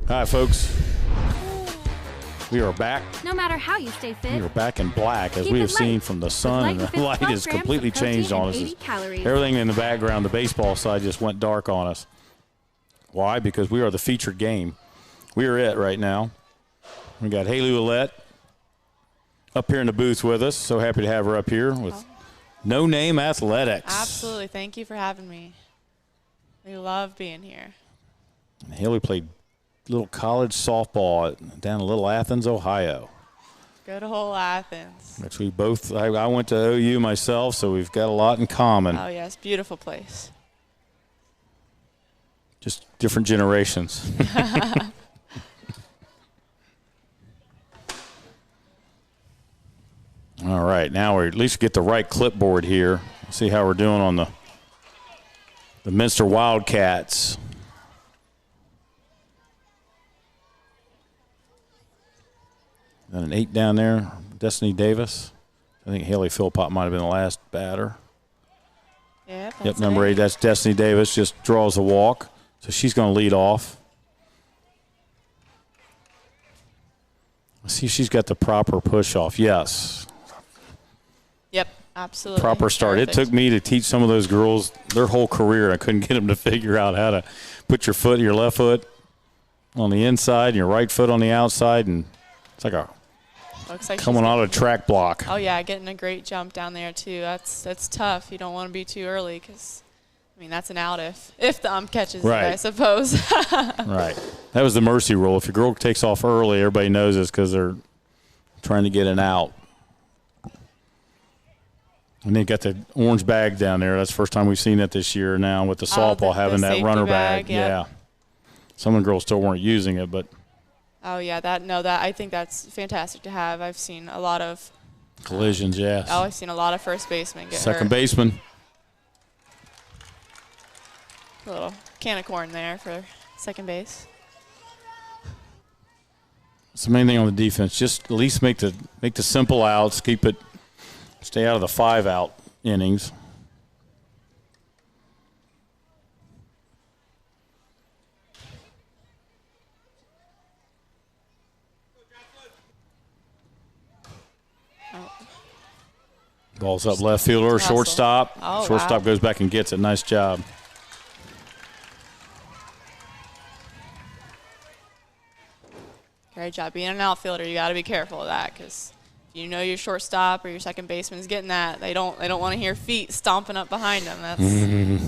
Hi, folks. We are back. No matter how you stay fit, We are back in black, as keep we it have seen light. from the sun, and the light has completely changed on us. Everything in the background, the baseball side, just went dark on us. Why? Because we are the featured game. We are it right now. We got Haley Ouellette up here in the booth with us. So happy to have her up here with No Name Athletics. Absolutely. Thank you for having me. We love being here. Haley played little college softball down in Little Athens, Ohio. Go to whole Athens. Which we both, I went to OU myself, so we've got a lot in common. Oh, yes. Beautiful place. Just different generations. All right, now we at least get the right clipboard here. See how we're doing on the Minster Wildcats. And an 8 down there, Destiny Davis. I think Haley Philpott might have been the last batter. Yep, number 8, that's Destiny Davis, just draws a walk. So she's going to lead off. Let's see if she's got the proper push off. Yes. Yep, absolutely. Proper start. Perfect. It took me to teach some of those girls their whole career. I couldn't get them to figure out how to put your left foot on the inside and your right foot on the outside, and it's like coming out of a track block. Oh, yeah, getting a great jump down there, too. That's tough. You don't want to be too early because, I mean, that's an out if the ump catches right. it, I suppose. Right. That was the mercy rule. If your girl takes off early, everybody knows it's because they're trying to get an out. And they got the orange bag down there. That's the first time we've seen it this year now with the softball having that runner bag. Yep. Yeah. Some of the girls still weren't using it, but. Oh, yeah, I think that's fantastic to have. I've seen a lot of collisions, yes. Oh, I've seen a lot of first basemen get Second hurt. baseman. A little can of corn there for second base. It's the main thing on the defense. Just at least make the simple outs. Stay out of the 5-out innings. Ball's up left fielder, shortstop. Oh, shortstop goes back and gets it. Nice job. Great job. Being an outfielder, you got to be careful of that because if you know your shortstop or your second baseman's getting that, they don't want to hear feet stomping up behind them.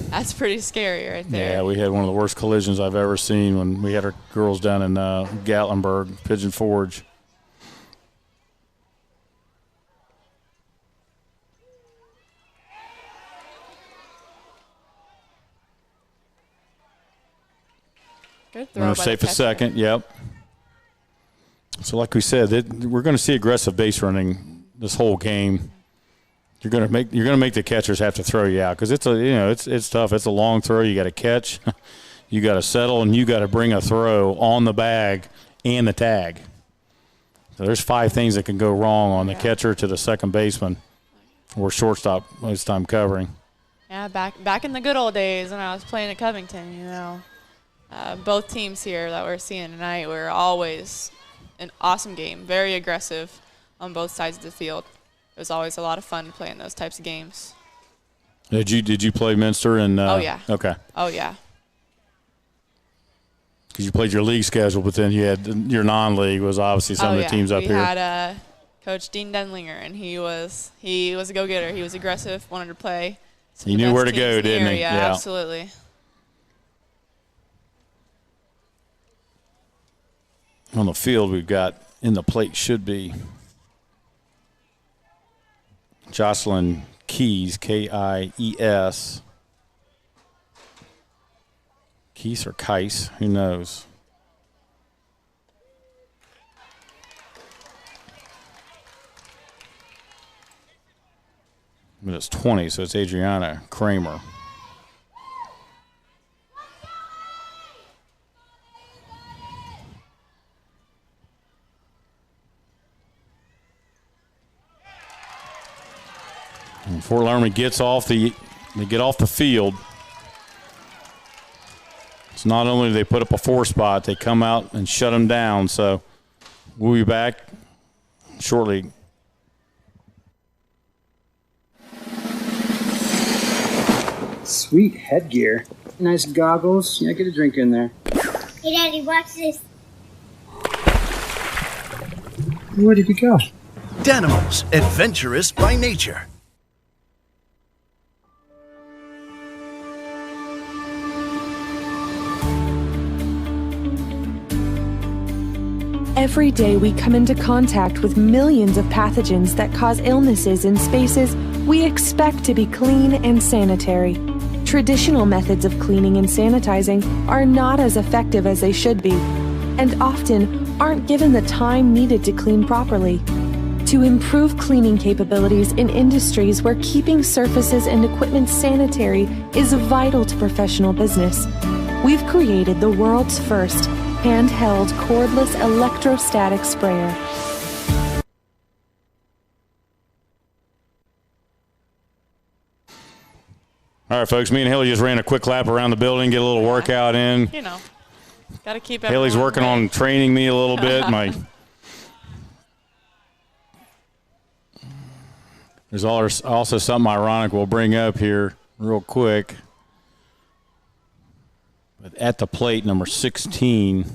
That's pretty scary right there. Yeah, we had one of the worst collisions I've ever seen when we had our girls down in Gatlinburg, Pigeon Forge. Good throw. Runner safe at second. Yep. So, like we said, we're going to see aggressive base running this whole game. You're going to make the catchers have to throw you out because it's tough. It's a long throw. You got to catch, you got to settle, and you got to bring a throw on the bag and the tag. So there's 5 things that can go wrong on the catcher to the second baseman or shortstop most time covering. Yeah, back in the good old days when I was playing at Covington, both teams here that we're seeing tonight were always an awesome game, very aggressive on both sides of the field. It was always a lot of fun playing those types of games. Did you play Minster? Oh, yeah. Okay. Oh, yeah. Because you played your league schedule, but then you had your non-league was obviously some of the teams up here. We had Coach Dean Denlinger, and he was a go-getter. He was aggressive, wanted to play. He knew where to go, didn't he? Yeah, absolutely. On the field, we've got in the plate should be Jocelyn Keys, Kies. Keys or Kais, who knows? But it's 20, so it's Adriana Kramer. And Fort Loramie gets off the field. So not only do they put up a 4 spot, they come out and shut them down. So we'll be back shortly. Sweet headgear. Nice goggles. Yeah, get a drink in there. Hey, Daddy, watch this. Where did he go? Danimals, adventurous by nature. Every day we come into contact with millions of pathogens that cause illnesses in spaces we expect to be clean and sanitary. Traditional methods of cleaning and sanitizing are not as effective as they should be, and often aren't given the time needed to clean properly. To improve cleaning capabilities in industries where keeping surfaces and equipment sanitary is vital to professional business, we've created the world's first handheld cordless electrostatic sprayer. All right, folks, me and Haley just ran a quick lap around the building, get a little workout in. You know, got to keep Haley's working on training me a little bit. There's also something ironic we'll bring up here real quick. But at the plate, number 16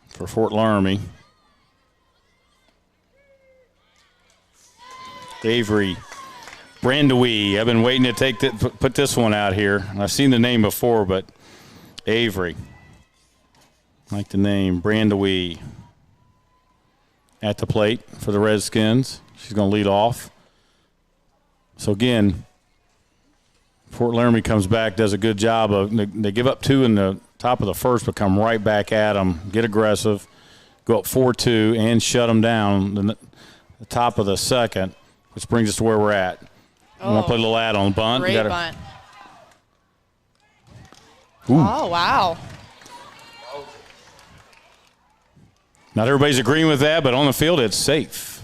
for Fort Loramie, Avery Brandewee. I've been waiting to put this one out here. I've seen the name before, but Avery. I like the name, Brandewee. At the plate for the Redskins. She's going to lead off. So, again, Fort Loramie comes back, does a good job of – they give up 2 in the top of the first, but come right back at them, get aggressive, go up 4-2, and shut them down the top of the second, which brings us to where we're at. We want to play a little add-on bunt. Great bunt. Ooh. Oh, wow. Not everybody's agreeing with that, but on the field, it's safe.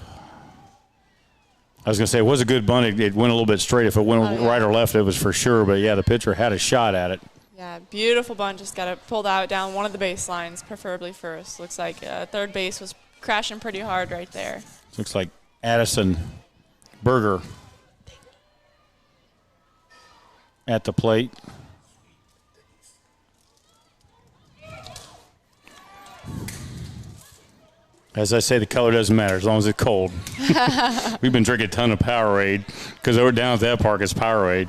I was going to say, it was a good bunt. It went a little bit straight. If it went right or left, it was for sure. But, yeah, the pitcher had a shot at it. Yeah, beautiful bunt. Just got it pulled out down one of the baselines, preferably first. Looks like third base was crashing pretty hard right there. Looks like Addison Berger at the plate. As I say, the color doesn't matter as long as it's cold. We've been drinking a ton of Powerade because over down at that park it's Powerade.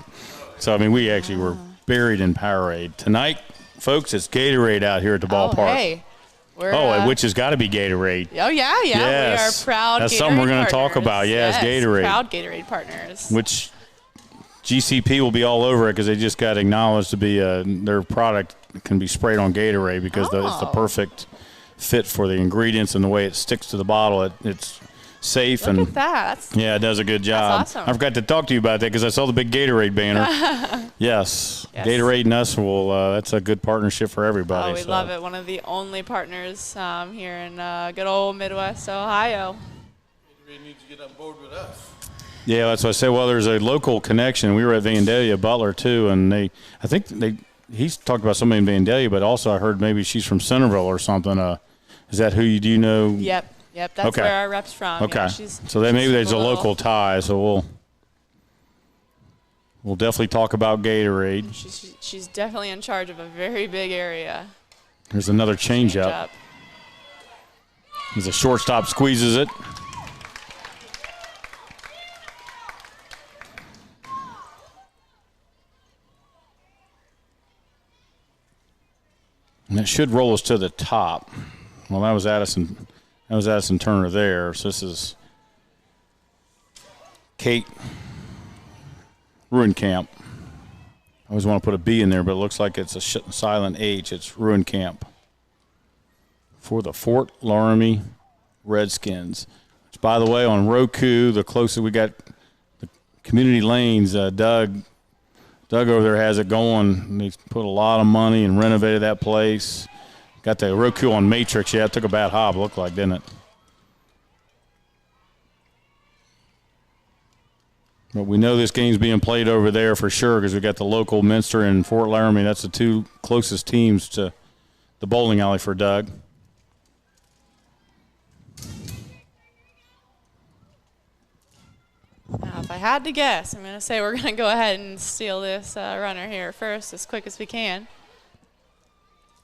So, I mean, we actually were buried in Powerade. Tonight, folks, it's Gatorade out here at the ballpark. Hey. Which has got to be Gatorade. Oh, yeah. Yes. We are proud That's Gatorade something we're going to partners. talk about. Yes, Gatorade. Proud Gatorade partners. Which GCP will be all over it because they just got acknowledged to be their product can be sprayed on Gatorade because it's the perfect fit for the ingredients and the way it sticks to the bottle. It's safe. Look at that. Yeah, it does a good job. That's awesome. I forgot to talk to you about that because I saw the big Gatorade banner. Yes. Gatorade and us that's a good partnership for everybody. Oh, we love it. One of the only partners here in good old Midwest Ohio. Gatorade needs to get on board with us. Yeah, that's what I say. Well, there's a local connection. We were at Vandalia, Butler, too, and he's talked about somebody in Vandalia, but also I heard maybe she's from Centerville or something. Is that who you do know? Yep. That's where our rep's from. Okay. Yeah, so maybe there's a local tie. So we'll definitely talk about Gatorade. She's definitely in charge of a very big area. There's another changeup. As the shortstop squeezes it. And that should roll us to the top. Well, that was Addison Turner there. So this is Kate Ruenkamp. I always want to put a B in there, but it looks like it's a silent H. It's Ruenkamp for the Fort Loramie Redskins. Which, by the way, on Roku, the closest we got the community lanes, Doug over there has it going. He's put a lot of money and renovated that place. Got the Roku on Matrix. Yeah, it took a bad hop, looked like, didn't it? But we know this game's being played over there for sure because we got the local Minster and Fort Loramie. That's the two closest teams to the bowling alley for Doug. Now, if I had to guess, I'm going to say we're going to go ahead and steal this runner here first as quick as we can.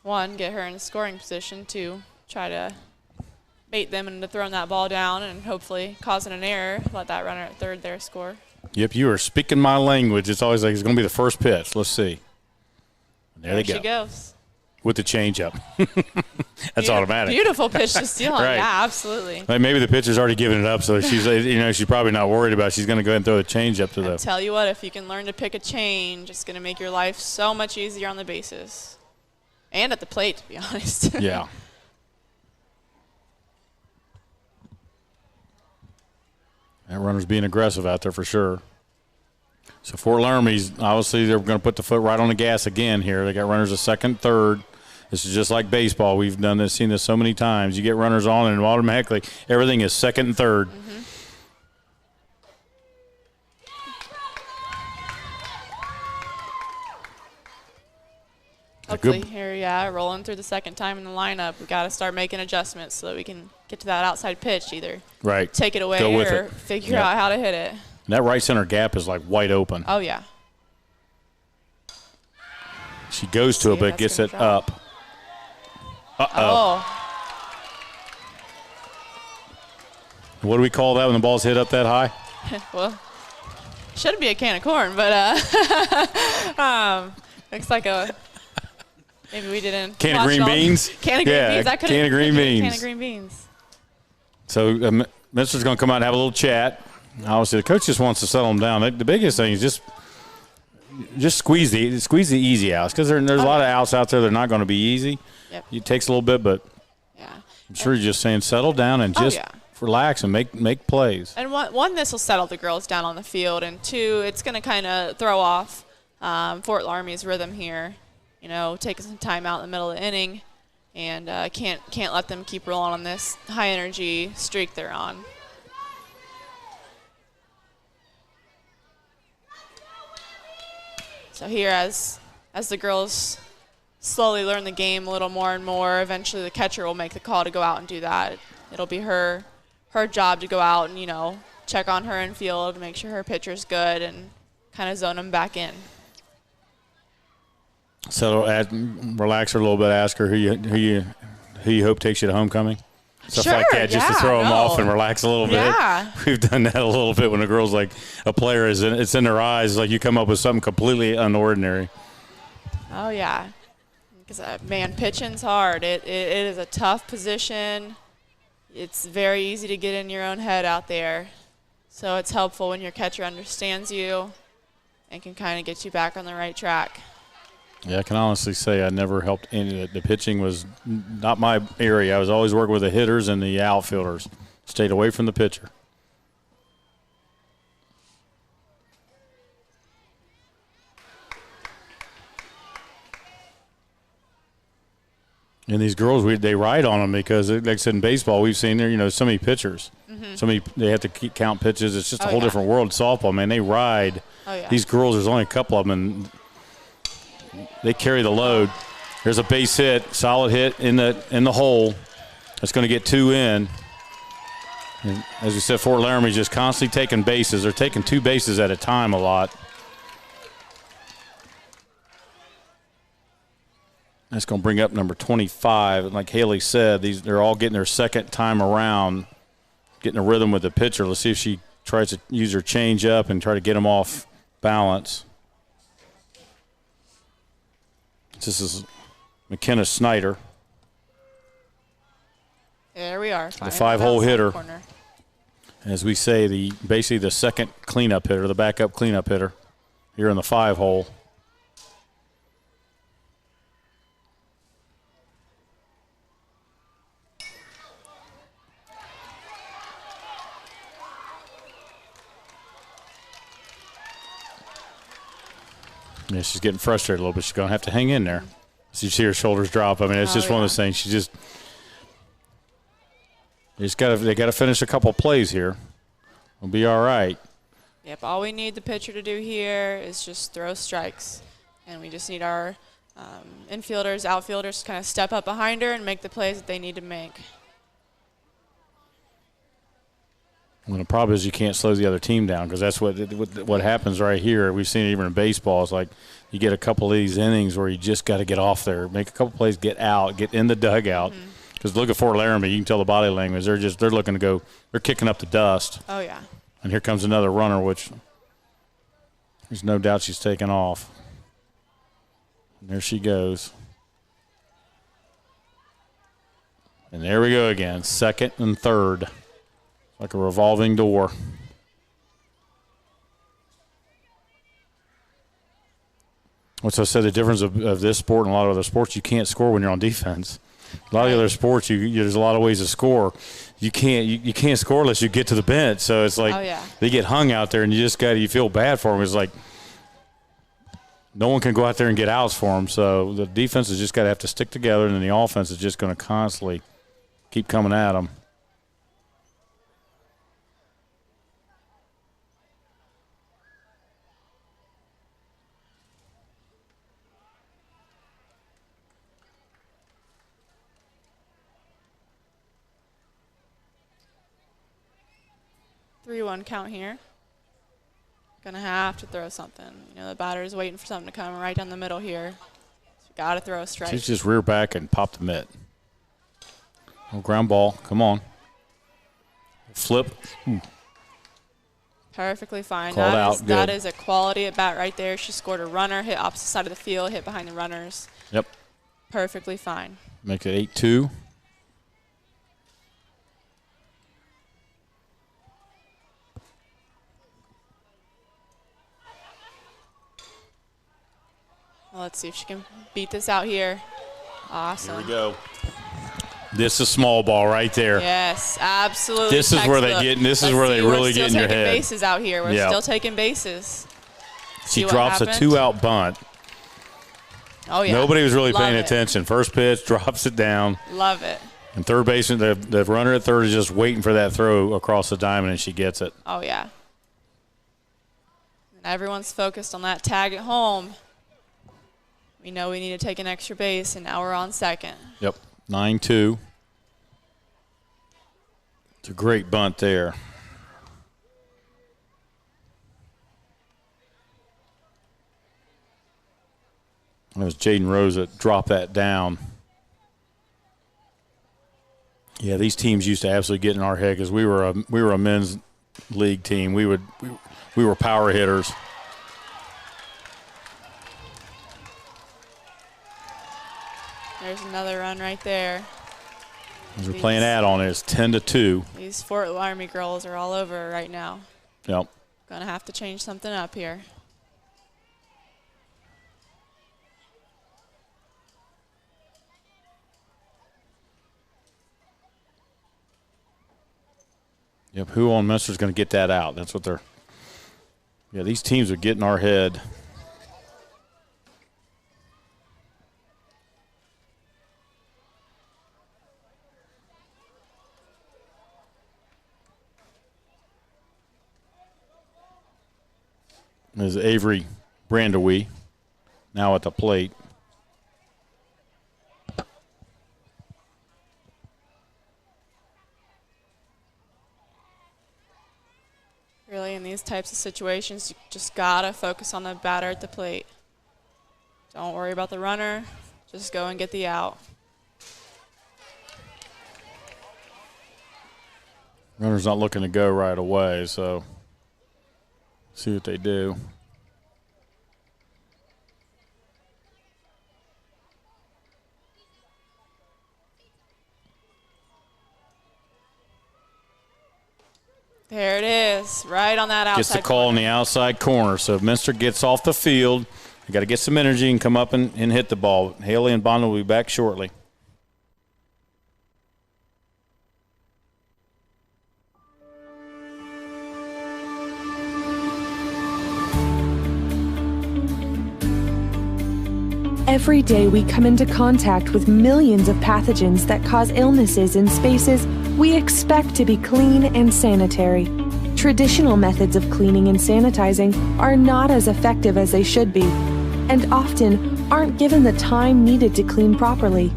1, get her in scoring position. 2, try to bait them into throwing that ball down and hopefully causing an error. Let that runner at third there score. Yep, you are speaking my language. It's always like it's going to be the first pitch. Let's see. There they go. She goes. With the changeup. That's automatic. Beautiful pitch to steal. Right. Yeah, absolutely. Like maybe the pitcher's already given it up, so she's she's probably not worried about it. She's going to go ahead and throw the changeup to the. Tell you what, if you can learn to pick a change, it's going to make your life so much easier on the bases. And at the plate, to be honest. Yeah. That runner's being aggressive out there for sure. So Fort Loramie's, obviously, they're going to put the foot right on the gas again here. They got runners at second, third. This is just like baseball. We've done this, seen this so many times. You get runners on, and automatically everything is second and third. Mm-hmm. Hopefully here, yeah, rolling through the second time in the lineup. We've got to start making adjustments so that we can get to that outside pitch, either take it away or figure out how to hit it. And that right center gap is like wide open. Oh, yeah. She goes to it, but gets it up. Uh-oh. What do we call that when the ball's hit up that high? Well, shouldn't be a can of corn, but looks like a maybe we didn't. Can of green beans? Can of green beans. That can of green beans. Can of green beans. So Minster's going to come out and have a little chat. Obviously, the coach just wants to settle them down. The biggest thing is just squeeze the easy outs because there's a lot of outs out there that are not going to be easy. Yep. It takes a little bit, but I'm sure you're just saying settle down and just relax and make plays. And one, this will settle the girls down on the field, and 2, it's going to kind of throw off Fort Loramie's rhythm here. You know, taking some time out in the middle of the inning, and can't let them keep rolling on this high energy streak they're on. So here, as the girls slowly learn the game a little more and more, eventually the catcher will make the call to go out and do that. It'll be her job to go out and, check on her infield, make sure her pitcher's good, and kind of zone them back in. So relax her a little bit, ask her who you hope takes you to homecoming. Stuff like that, just to throw them off and relax a little bit. Yeah. We've done that a little bit when a girl's like a player it's in their eyes, like you come up with something completely unordinary. Oh yeah, because man, pitching's hard. It is a tough position. It's very easy to get in your own head out there, so it's helpful when your catcher understands you and can kind of get you back on the right track. Yeah, I can honestly say I never helped any. The pitching was not my area. I was always working with the hitters and the outfielders. Stayed away from the pitcher. And these girls, they ride on them because, like I said, in baseball, we've seen there, so many pitchers. Mm-hmm. They have to count pitches. It's just a whole different world. Softball, man, they ride. Oh, yeah. These girls, there's only a couple of them, and they carry the load. There's a base hit, solid hit in the hole. It's going to get 2 in. And as we said, Fort Loramie's just constantly taking bases. They're taking 2 bases at a time a lot. That's going to bring up number 25. Like Haley said, they're all getting their second time around, getting a rhythm with the pitcher. Let's see if she tries to use her change up and try to get them off balance. This is McKenna Snyder. There we are. The 5-hole hitter. As we say, basically the second cleanup hitter, the backup cleanup hitter here in the 5-hole. Yeah, she's getting frustrated a little bit. She's going to have to hang in there. So you see her shoulders drop. I mean, it's just one of those things. They got to finish a couple plays here. We'll be all right. Yep, all we need the pitcher to do here is just throw strikes. And we just need our infielders, outfielders to kind of step up behind her and make the plays that they need to make. And the problem is you can't slow the other team down, because that's what happens right here. We've seen it even in baseball. It's like you get a couple of these innings where you just got to get off there, make a couple plays, get out, get in the dugout. Because looking for Loramie, you can tell the body language. They're looking to go. They're kicking up the dust. Oh, yeah. And here comes another runner, which there's no doubt she's taking off. And there she goes. And there we go again, second and third. Like a revolving door. What's I said, the difference of this sport and a lot of other sports, you can't score when you're on defense. A lot of the other sports, there's a lot of ways to score. You can't score unless you get to the bench. So it's like they get hung out there, and you feel bad for them. It's like no one can go out there and get outs for them. So the defense has just got to have to stick together, and then the offense is just going to constantly keep coming at them. One count here. Gonna have to throw something. You know, the batter's waiting for something to come right down the middle here. So got to throw a strike. She's just rear back and pop the mitt. Oh, ground ball. Come on. Flip. Perfectly fine. Called out. That is a quality at bat right there. She scored a runner, hit opposite side of the field, hit behind the runners. Yep. Perfectly fine. Make it 8-2. Let's see if she can beat this out here. Awesome. Here we go. This is small ball right there. Yes, absolutely. This is where they get. This is where they really get in your head. We're still taking bases out here. We're still taking bases. She drops a 2-out bunt. Oh yeah. Nobody was really paying attention. First pitch, drops it down. Love it. And third baseman, the runner at third is just waiting for that throw across the diamond, and she gets it. Oh yeah. And everyone's focused on that tag at home. We know we need to take an extra base, and now we're on second. Yep, 9-2. It's a great bunt there. It was Jaden Rose that dropped that down. Yeah, these teams used to absolutely get in our head because we were a men's league team. We were power hitters. There's another run right there. As we're playing add-on, it's 10-2. These Fort Loramie girls are all over right now. Yep. Gonna have to change something up here. Yep, who on Minster is going to get that out? That's what they're – yeah, these teams are getting our head. There's Avery Brandewie now at the plate. Really, in these types of situations, you just got to focus on the batter at the plate. Don't worry about the runner. Just go and get the out. Runner's not looking to go right away, so see what they do. There it is, right on that outside Gets the call corner. in the outside corner. So if Minster gets off the field, you got to get some energy and come up and hit the ball. Haley and Bond will be back shortly. Every day we come into contact with millions of pathogens that cause illnesses in spaces we expect to be clean and sanitary. Traditional methods of cleaning and sanitizing are not as effective as they should be, and often aren't given the time needed to clean properly.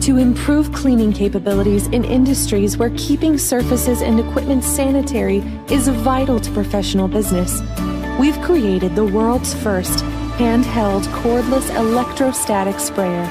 To improve cleaning capabilities in industries where keeping surfaces and equipment sanitary is vital to professional business, we've created the world's first handheld cordless electrostatic sprayer.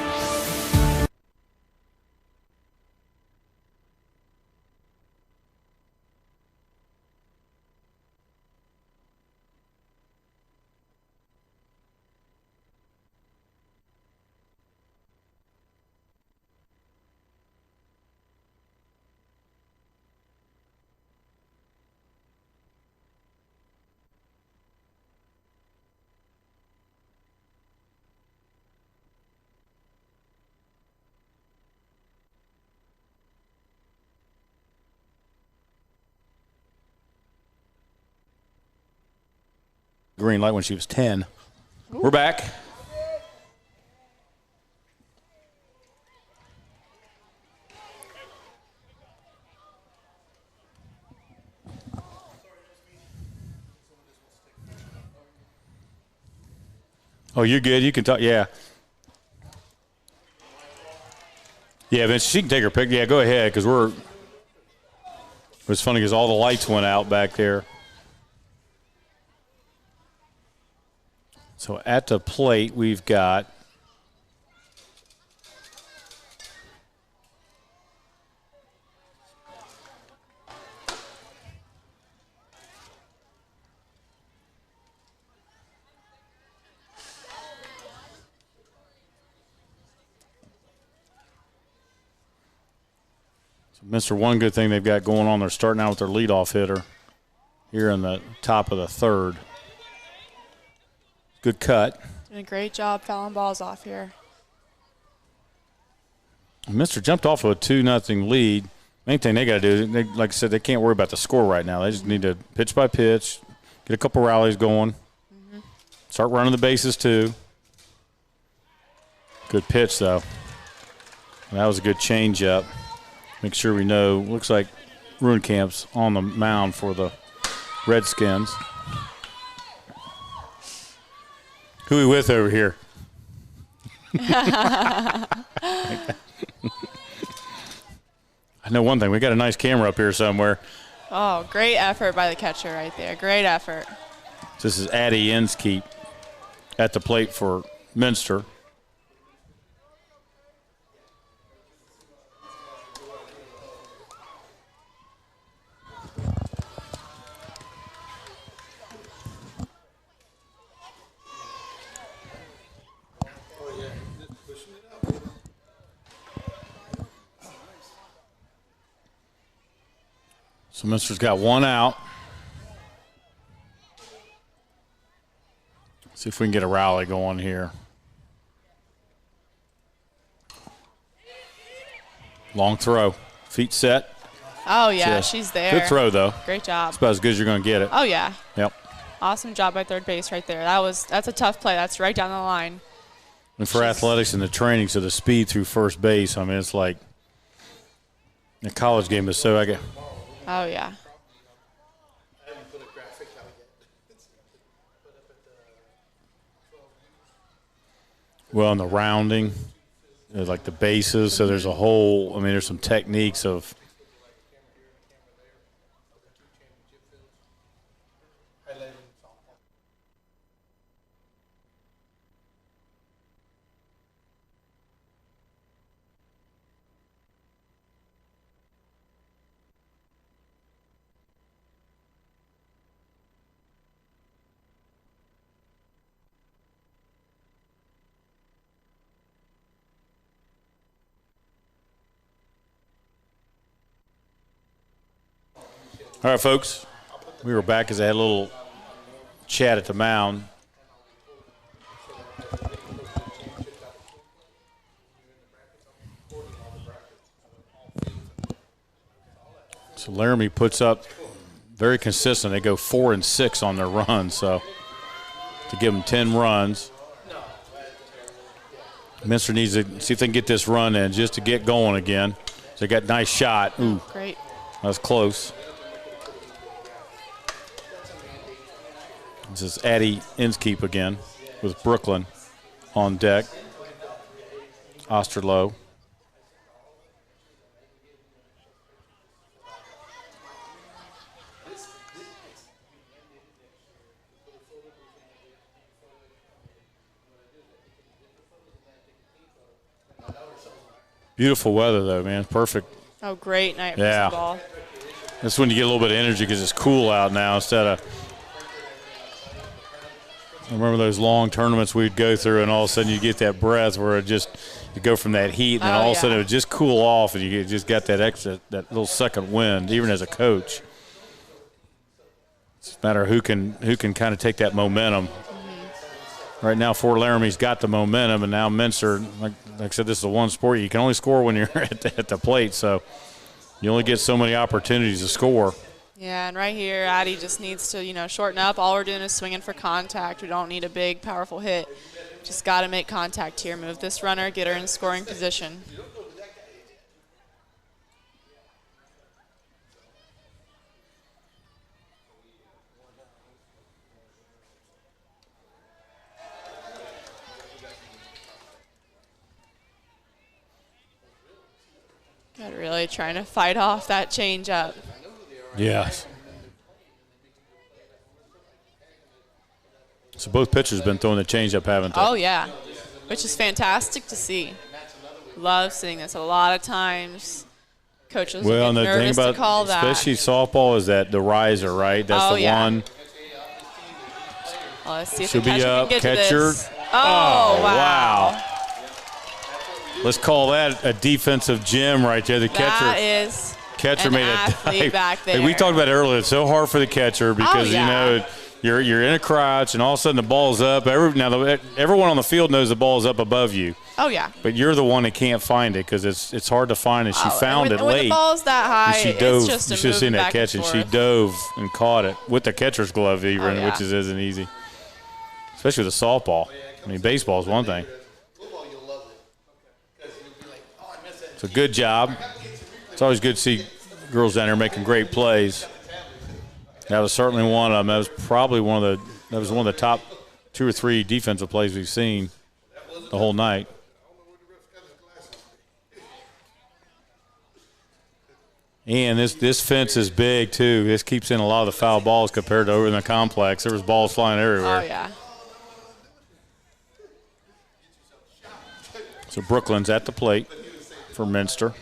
Green light when she was 10. We're back. Oh, you're good. You can talk. Yeah. Yeah, Vince, she can take her pick. Yeah, go ahead, because we're. It was funny because all the lights went out back there. So at the plate, we've got Minster. One good thing they've got going on, they're starting out with their leadoff hitter here in the top of the third. Good cut. Doing a great job fouling balls off here. Minster jumped off of a 2-0 lead. Main thing they got to do, like I said, they can't worry about the score right now. They just need to pitch by pitch, get a couple rallies going, start running the bases too. Good pitch, though. That was a good changeup. Make sure we know. Looks like Ruenkamp's on the mound for the Redskins. Who we with over here? I know one thing. We got a nice camera up here somewhere. Oh, great effort by the catcher right there. Great effort. This is Addie Inskeep at the plate for Minster. So Minster's got one out. See if we can get a rally going here. Long throw. Feet set. Oh, yeah, she's there. Good throw, though. Great job. That's about as good as you're going to get it. Oh, yeah. Yep. Awesome job by third base right there. That's a tough play. That's right down the line. And for athletics and the training, so the speed through first base, I mean, it's like the college game is so, Oh, yeah. Well, and the rounding, like the bases, so there's a whole, I mean, there's some techniques of. All right, folks, we were back as I had a little chat at the mound. So Loramie puts up very consistent. They go 4 and 6 on their run, so to give them 10 runs. Minster needs to see if they can get this run in just to get going again. So they got a nice shot. Ooh, great. That was close. This is Addie Inskeep again with Brooklyn on deck. Osterloh. Beautiful weather, though, man. Perfect. Oh, great night for some ball. That's when you get a little bit of energy because it's cool out now instead of – I remember those long tournaments we'd go through and all of a sudden you get that breath where it just – you go from that heat and then all of a sudden it would just cool off and you just got that extra – that little second wind, even as a coach. It's a matter of who can kind of take that momentum. Right now, Fort Laramie's got the momentum, and now Minster, like I said, this is the one sport you can only score when you're at the plate, so you only get so many opportunities to score. Yeah, and right here, Addie just needs to, shorten up. All we're doing is swinging for contact. We don't need a big, powerful hit. Just got to make contact here. Move this runner, get her in scoring position. Good, really trying to fight off that changeup. Yes. So both pitchers have been throwing the changeup, haven't they? Oh, yeah, which is fantastic to see. Love seeing this. A lot of times coaches get nervous to call that. Especially softball is that the riser, right? That's the one. Well, let's see if She'll the catcher be up. can get Catcher. to this. Oh, wow. Let's call that a defensive gem right there. The catcher made a dive back there. Hey, we talked about it earlier. It's so hard for the catcher because you're in a crouch and all of a sudden the ball's up. Everyone on the field knows the ball's up above you. Oh yeah. But you're the one that can't find it because it's hard to find. And she found it late. When the ball's that high, she dove. It's just you should have seen that catch, and she dove and caught it with the catcher's glove even, which isn't easy. Especially with a softball. I mean, baseball is one thing. So good job. It's always good to see girls down there making great plays. That was certainly one of them. That was probably one of the top 2 or 3 defensive plays we've seen the whole night. And this fence is big too. This keeps in a lot of the foul balls compared to over in the complex. There was balls flying everywhere. Oh yeah. So Brooklyn's at the plate for Minster.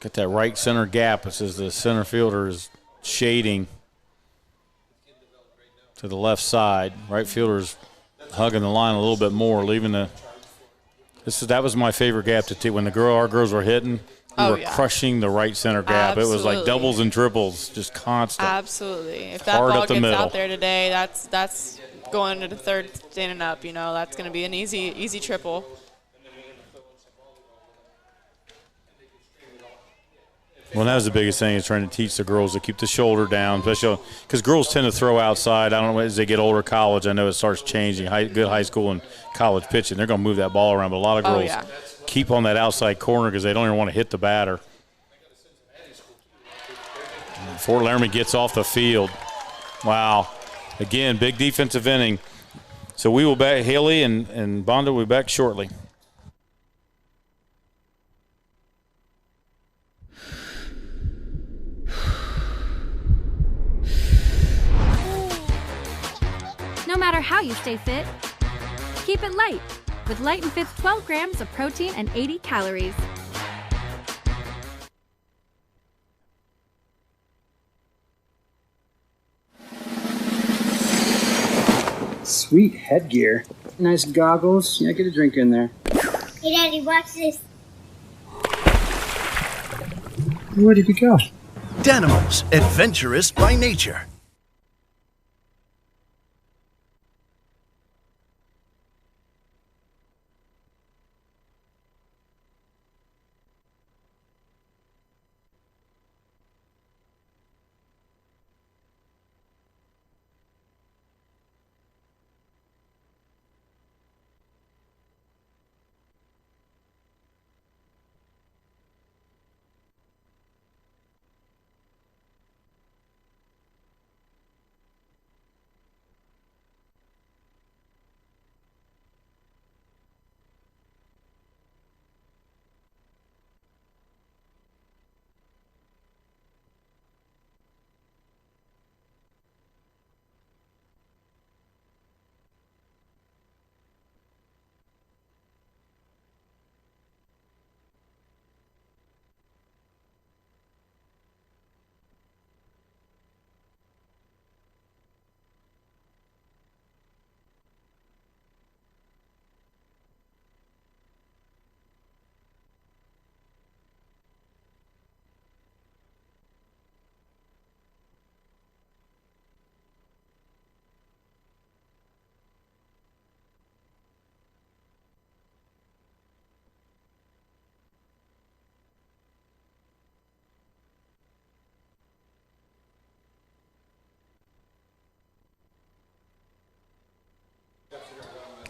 Got that right center gap. It says the center fielder is shading to the left side. Right fielder's hugging the line a little bit more, leaving the. That was my favorite gap to take when our girls were hitting. We were crushing the right center gap. Absolutely. It was like doubles and triples, just constant. Absolutely. If that ball gets out there today, that's going to the third, standing up. That's going to be an easy triple. Well, that was the biggest thing, is trying to teach the girls to keep the shoulder down, especially because girls tend to throw outside. I don't know, as they get older, college, I know it starts changing. Good high school and college pitching, they're going to move that ball around. But a lot of girls keep on that outside corner because they don't even want to hit the batter. Fort Laramie gets off the field. Wow. Again, big defensive inning. So we will back, Haley and Bonda will be back shortly. No matter how you stay fit, keep it light with Light and Fit's 12 grams of protein and 80 calories. Sweet headgear. Nice goggles. Yeah, get a drink in there. Hey, Daddy, watch this. Where did he go? Danimals, adventurous by nature.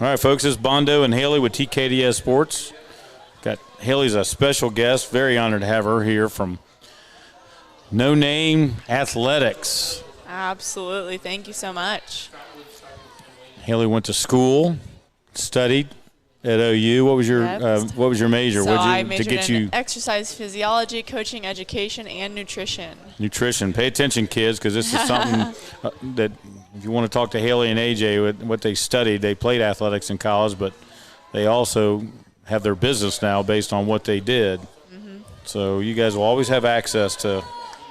All right, folks, this is Bondo and Haley with TKDS Sports. Got Haley's a special guest. Very honored to have her here from No Name Athletics. Absolutely. Thank you so much. Haley went to school, studied at OU. What was your major? So I to majored get in you exercise physiology, coaching, education, and nutrition. nutrition? Pay attention, kids, because this is something that if you want to talk to Haley and AJ, what they studied, they played athletics in college, but they also have their business now based on what they did. Mm-hmm. So you guys will always have access to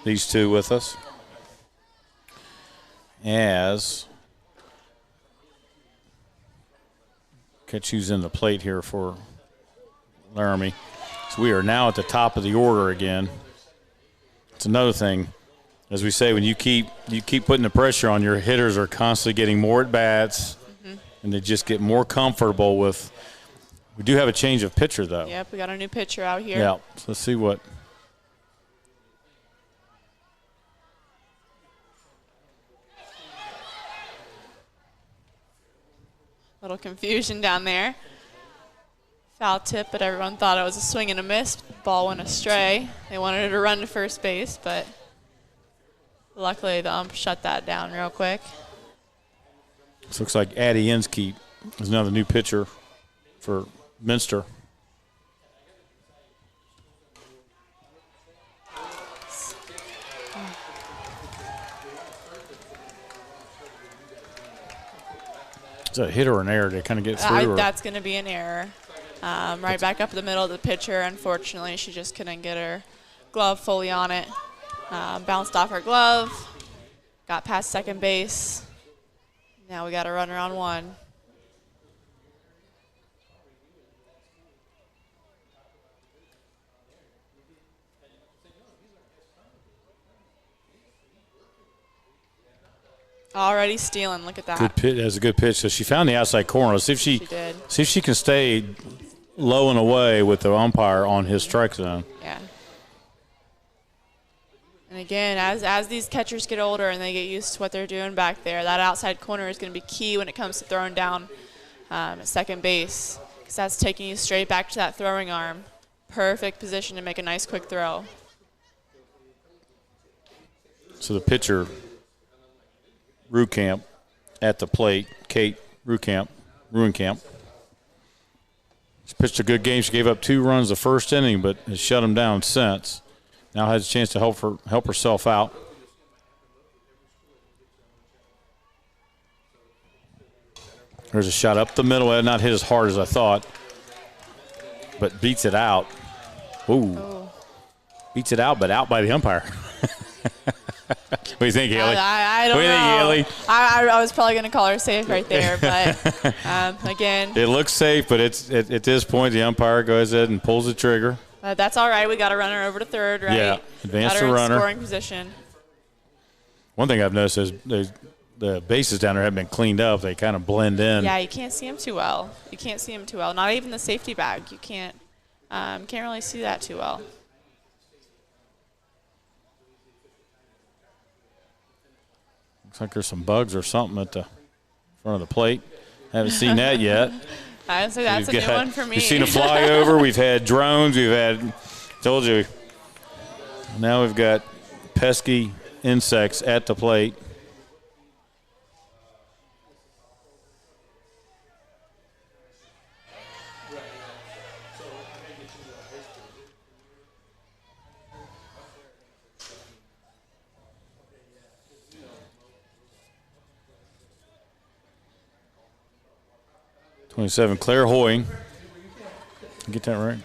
these two with us. As catch who's in the plate here for Loramie. So we are now at the top of the order again. It's another thing. As we say, when you keep putting the pressure on, your hitters are constantly getting more at bats, and they just get more comfortable with. We do have a change of pitcher, though. Yep, we got a new pitcher out here. Yeah, so let's see what. Little confusion down there. Foul tip, but everyone thought it was a swing and a miss. Ball went astray. They wanted her to run to first base, but luckily the ump shut that down real quick. This looks like Addie Inskeep is now the new pitcher for Minster. Is that a hit or an error to kind of get through? That's going to be an error. Right back up the middle of the pitcher. Unfortunately, she just couldn't get her glove fully on it. Bounced off her glove. Got past second base. Now we got a runner on one. Already stealing. Look at that. Good pitch. That's a good pitch. So she found the outside corner. Let's see if she can stay low and away with the umpire on his strike zone. Yeah. And again, as these catchers get older and they get used to what they're doing back there, that outside corner is going to be key when it comes to throwing down at second base, because that's taking you straight back to that throwing arm. Perfect position to make a nice quick throw. So the pitcher, Ruhkamp, at the plate. Kate Ruhkamp. She pitched a good game. She gave up 2 runs the first inning, but has shut them down since. Now has a chance to help herself out. There's a shot up the middle. Not hit as hard as I thought, but beats it out. Ooh. Oh. Beats it out, but out by the umpire. What do you think, Haley? I don't know. What do you think, Haley? I was probably going to call her safe right there, but again. It looks safe, but it's at this point the umpire goes ahead and pulls the trigger. That's all right. We got a runner over to third, right? Yeah, advance got her the runner. In scoring position. One thing I've noticed is the bases down there have been cleaned up. They kind of blend in. Yeah, you can't see them too well. Not even the safety bag. You can't really see that too well. Looks like there's some bugs or something at the front of the plate. Haven't seen that yet. I'd say that's a new one for me. You've seen a flyover. We've had drones. Told you. Now we've got pesky insects at the plate. Claire Hoying. Get that right?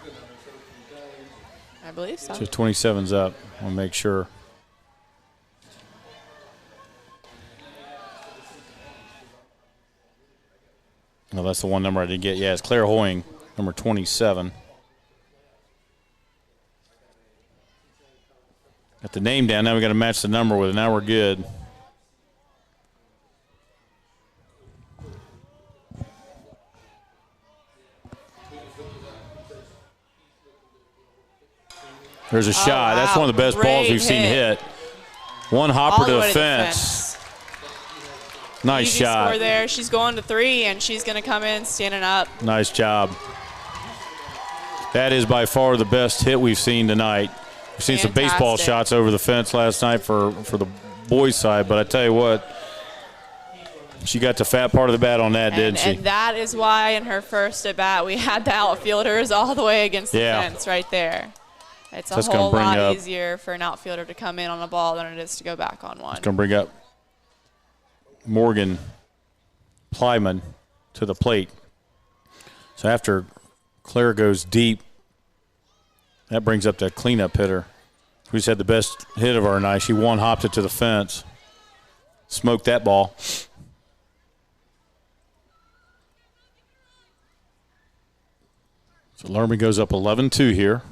I believe so. So 27's up. I'll make sure. No, that's the one number I didn't get. Yeah, it's Claire Hoying, number 27. Got the name down. Now we got to match the number with it. Now we're good. There's a shot. Wow. That's one of the best balls we've seen hit. One hopper to the fence. Nice Easy shot. score there. She's going to 3, and she's going to come in standing up. Nice job. That is by far the best hit we've seen tonight. We've seen some baseball shots over the fence last night for the boys' side, but I tell you what, she got the fat part of the bat on that, didn't she? And that is why in her first at bat we had the outfielders all the way against the fence right there. It's a whole lot easier for an outfielder to come in on a ball than it is to go back on one. It's going to bring up Morgan Plyman to the plate. So after Claire goes deep, that brings up that cleanup hitter, who's had the best hit of our night. She one-hopped it to the fence, smoked that ball. So Loramie goes up 11-2 here.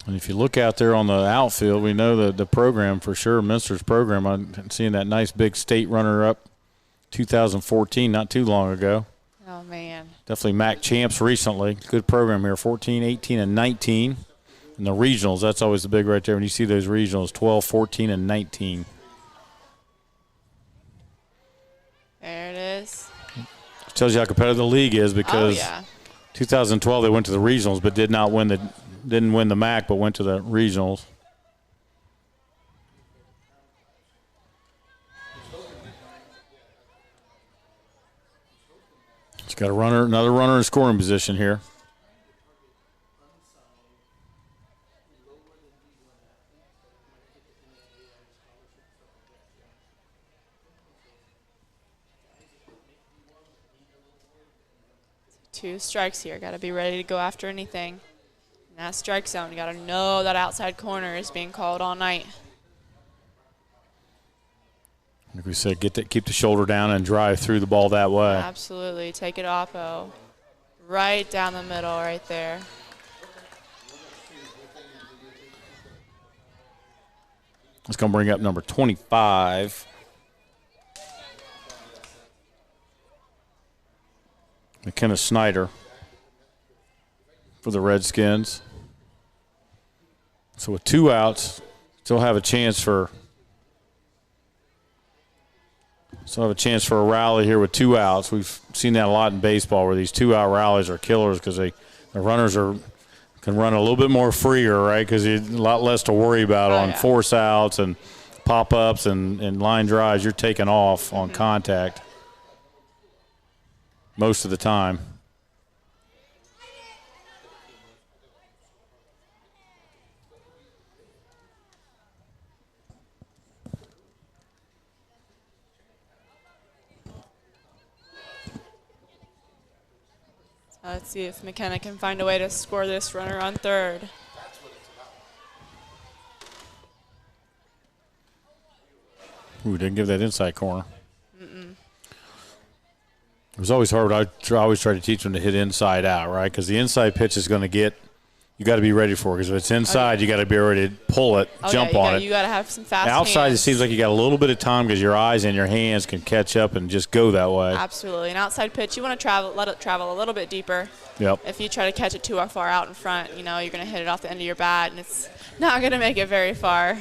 And if you look out there on the outfield, we know the program for sure, Minster's program. I'm seeing that nice big state runner-up 2014, not too long ago. Oh, man. Definitely MAC champs recently. Good program here, 14, 18, and 19. And the regionals, that's always the big right there when you see those regionals, 12, 14, and 19. There it is. It tells you how competitive the league is because 2012 they went to the regionals but didn't win the MAC but went to the regionals. It's got another runner in scoring position here. Two strikes here. Got to be ready to go after anything. In that strike zone, you got to know that outside corner is being called all night. Like we said, keep the shoulder down and drive through the ball that way. Absolutely. Take it oppo. Right down the middle right there. It's going to bring up number 25. McKenna Snyder for the Redskins. So with 2 outs, still have a chance for a rally here with 2 outs. We've seen that a lot in baseball where these 2-out rallies are killers because the runners can run a little bit more freer, right? Because a lot less to worry about on force outs and pop-ups and line drives. You're taking off on contact most of the time. Let's see if McKenna can find a way to score this runner on third. Ooh, didn't give that inside corner. It was always hard. I always try to teach them to hit inside out, right? Because the inside pitch is going to you got to be ready for it. Because if it's inside, you got to be ready to pull it, jump on it. You got to have some fast outside, hands. it seems like you got a little bit of time because your eyes and your hands can catch up and just go that way. Absolutely. An outside pitch, you want to let it travel a little bit deeper. Yep. If you try to catch it too far out in front, you're going to hit it off the end of your bat, and it's not going to make it very far.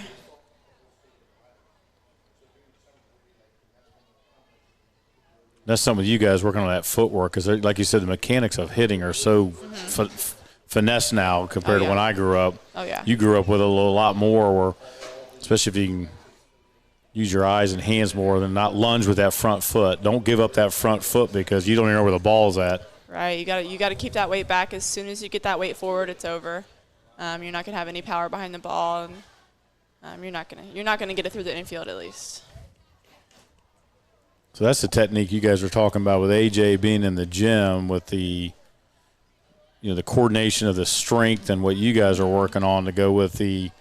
That's some of you guys working on that footwork because, like you said, the mechanics of hitting are so finesse now compared to when I grew up. Oh, yeah. You grew up with a lot more, especially if you can use your eyes and hands more than not lunge with that front foot. Don't give up that front foot because you don't even know where the ball's at. Right. You got to keep that weight back. As soon as you get that weight forward, it's over. You're not going to have any power behind the ball, and you're not going to get it through the infield at least. So that's the technique you guys were talking about with AJ being in the gym with the coordination of the strength and what you guys are working on to go with the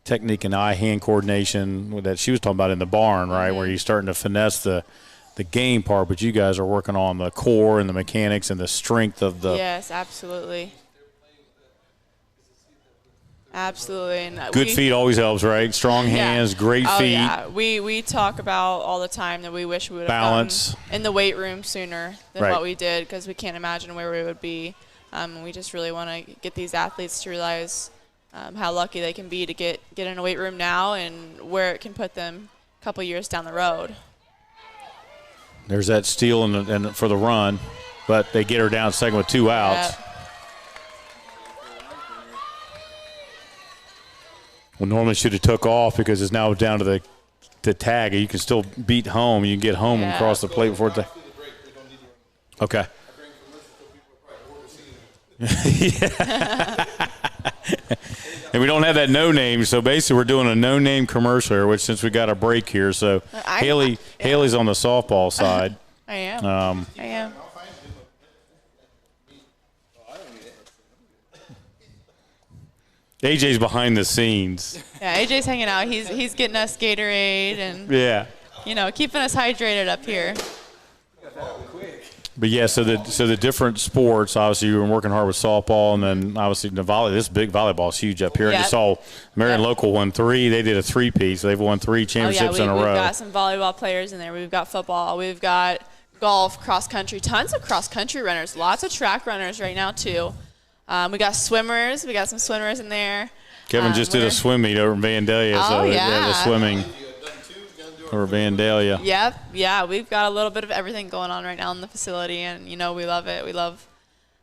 technique and eye-hand coordination that she was talking about in the barn, right, where you're starting to finesse the game part, but you guys are working on the core and the mechanics and the strength of the – Yes, absolutely. Absolutely. And Good feet always helps, right? Strong hands, great feet. Yeah. We talk about all the time that we wish we would have balance gotten in the weight room sooner than right. what we did, because we can't imagine where we would be. We just really want to get these athletes to realize how lucky they can be to get in a weight room now and where it can put them a couple years down the road. There's that steal and for the run, but they get her down second with 2 outs. Yep. Well, normally should have took off because it's now down to the tag. You can still beat home. You can get home and cross the plate before it's okay. And we don't have that no name, so basically we're doing a no name commercial here, which since we got a break here. So Haley's on the softball side. I am. I am. AJ's behind the scenes. Yeah, AJ's hanging out. He's getting us Gatorade and keeping us hydrated up here. But yeah, so the different sports. Obviously, you've been working hard with softball, and then obviously the volley. This big volleyball is huge up here. Yep. And you saw Marion Local won 3. They did a 3-peat, so they've won 3 championships in a row. We've got some volleyball players in there. We've got football. We've got golf, cross country. Tons of cross country runners. Lots of track runners right now too. We got swimmers. We got some swimmers in there. Kevin just did a swim meet over in Vandalia. The swimming over Vandalia. Yep. Yeah, we've got a little bit of everything going on right now in the facility, and, we love it. We love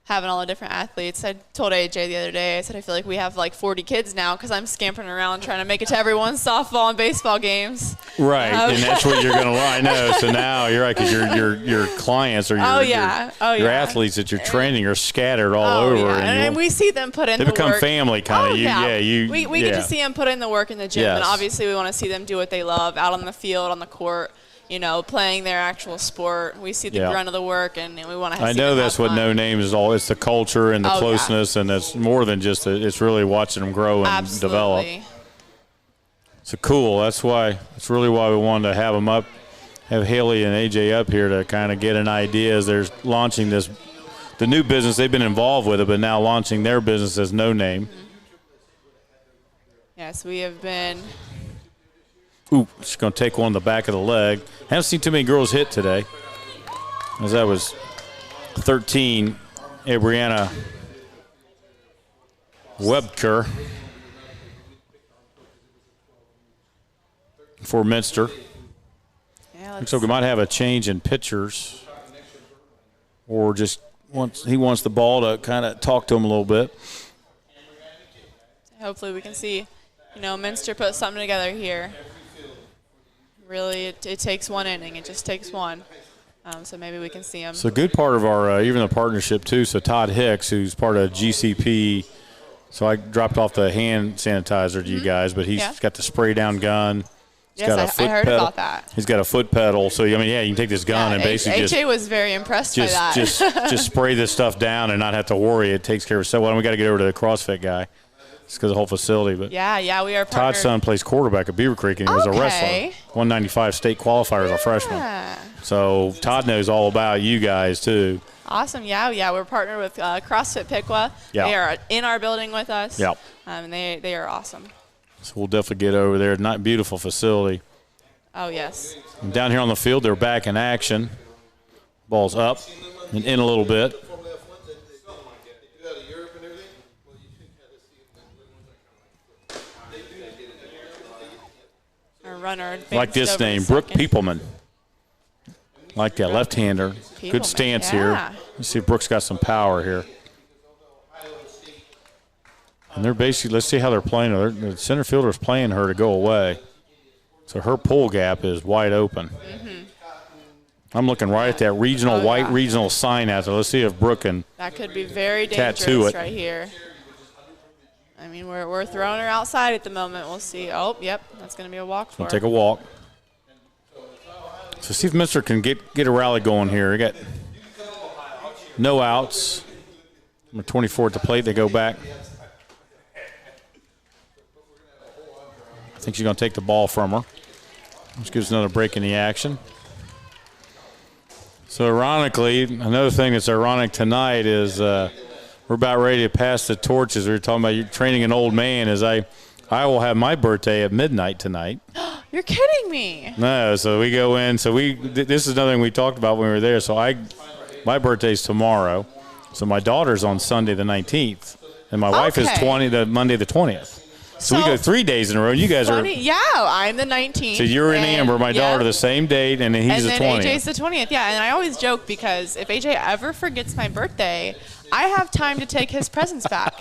having all the different athletes. I told AJ the other day, I said I feel like we have like 40 kids now because I'm scampering around trying to make it to everyone's softball and baseball games. Right, and that's what you're going to learn. I know. So now you're right, because your clients or your athletes that you're training are scattered all over. Yeah. And we see them put in the work. They become family kind of. We get to see them put in the work in the gym, and obviously we want to see them do what they love out on the field, on the court. Playing their actual sport. We see the grunt of the work, and we want to I know that's what no name is all. It's the culture and the closeness, and it's more than just it's really watching them grow and develop. So cool. That's really why we wanted to have them up, have Haley and AJ up here to kind of get an idea as they're launching the new business. They've been involved with it, but now launching their business as no name. Mm-hmm. Yes, we have been. Ooh, she's going to take one in the back of the leg. Haven't seen too many girls hit today. As that was 13, Brianna Webker for Minster. Looks like we might have a change in pitchers, or just he wants the ball to kind of talk to him a little bit. Hopefully we can see, Minster put something together here. Really, it takes one inning. It just takes one. So maybe we can see him. So a good part of our, even the partnership too, so Todd Hicks, who's part of GCP, so I dropped off the hand sanitizer to you guys, but he's got the spray down gun. Yes, I heard about that. He's got a foot pedal. So, you can take this gun and basically AJ was very impressed by that. just spray this stuff down and not have to worry. It takes care of itself. Well, we got to get over to the CrossFit guy. It's because of the whole facility. But we are partnered. Todd's son plays quarterback at Beaver Creek, and he was a wrestler. 195 state qualifier as a freshman. So Todd knows all about you guys, too. Awesome. Yeah. We're partnered with CrossFit Piqua. Yeah. They are in our building with us. Yep. And they are awesome. So we'll definitely get over there. Not beautiful facility. Oh, yes. And down here on the field, they're back in action. Ball's up and in a little bit. Our runner. Like this name, Brooke Peopleman. Like that left-hander. Good stance here. Let's see if Brooke's got some power here. And they're basically, let's see how they're playing her. The center fielder's playing her to go away. So her pull gap is wide open. Mm-hmm. I'm looking right at that regional regional sign out there. Let's see if Brooke can that could be very dangerous right here. I mean, we're throwing her outside at the moment. We'll see. Oh, yep, that's going to be a walk for her. Take a walk. So see if Minster can get a rally going here. We got no outs. Number 24 at the plate. They go back. I think she's going to take the ball from her. This gives another break in the action. So ironically, another thing that's ironic tonight is we're about ready to pass the torches. We were talking about you training an old man. As I will have my birthday at midnight tonight. You're kidding me. No, so we go in. So this is another thing we talked about when we were there. So my birthday's tomorrow. So my daughter's on Sunday the 19th, and my wife is Monday the 20th. So we go 3 days in a row. You guys are. Yeah, I'm the 19th. So you're in Amber, my daughter, the same date, and then he's the 20th. And then AJ's the 20th. Yeah, and I always joke because if AJ ever forgets my birthday, I have time to take his presents back.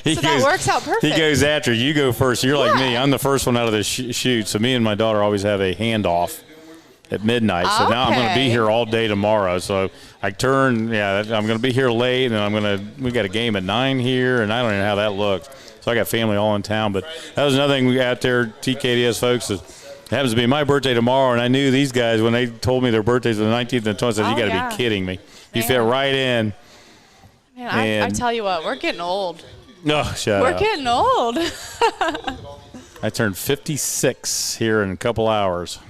That works out perfect. He goes after you. Go first. You're like me. I'm the first one out of the shoot. So me and my daughter always have a handoff at midnight. So now I'm going to be here all day tomorrow. So I I'm going to be here late, and we got a game at 9 here, and I don't even know how that looks. So I got family all in town. But that was another thing we got there, TKDS folks. It happens to be my birthday tomorrow, and I knew these guys when they told me their birthdays were the 19th and 20th. I said, you got to be kidding me. You fit right in. Man, I tell you what, we're getting old. No, shut up. We're getting old. I turned 56 here in a couple hours.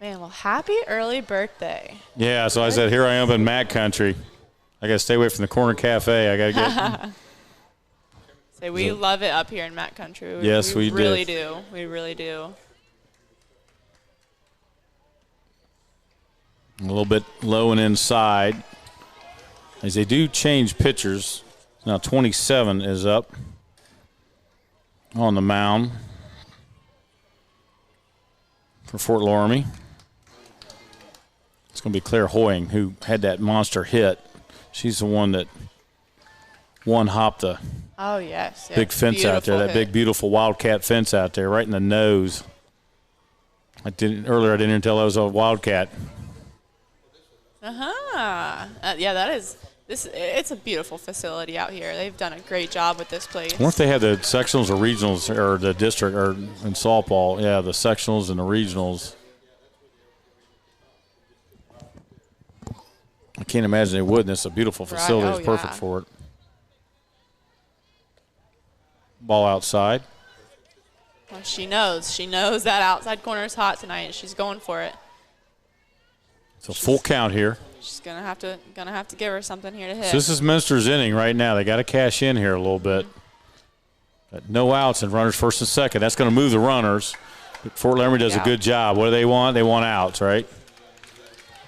Man, well, happy early birthday. Yeah, so I said, here I am in Mac Country. I got to stay away from the corner cafe. I got to get. Say we love it up here in Mac Country. We really do. We really do. A little bit low and inside. As they do change pitchers. Now 27 is up on the mound for Fort Loramie. It's going to be Claire Hoying, who had that monster hit. She's the one that one-hopped the big fence out there, that big, beautiful Wildcat fence out there, right in the nose. Earlier I didn't even tell that was a Wildcat. Yeah, that is. It's a beautiful facility out here. They've done a great job with this place. I wonder if they had the sectionals or regionals or the district or in softball. Yeah, the sectionals and the regionals. I can't imagine they wouldn't. It's a beautiful facility. It's perfect for it. Ball outside. Well, she knows. She knows that outside corner is hot tonight. She's going for it. It's a full count here. She's gonna have to give her something here to hit. So this is Minster's inning right now. They got to cash in here a little bit. Got no outs and runners first and second. That's going to move the runners. But Fort Loramie does a good job. What do they want? They want outs, right?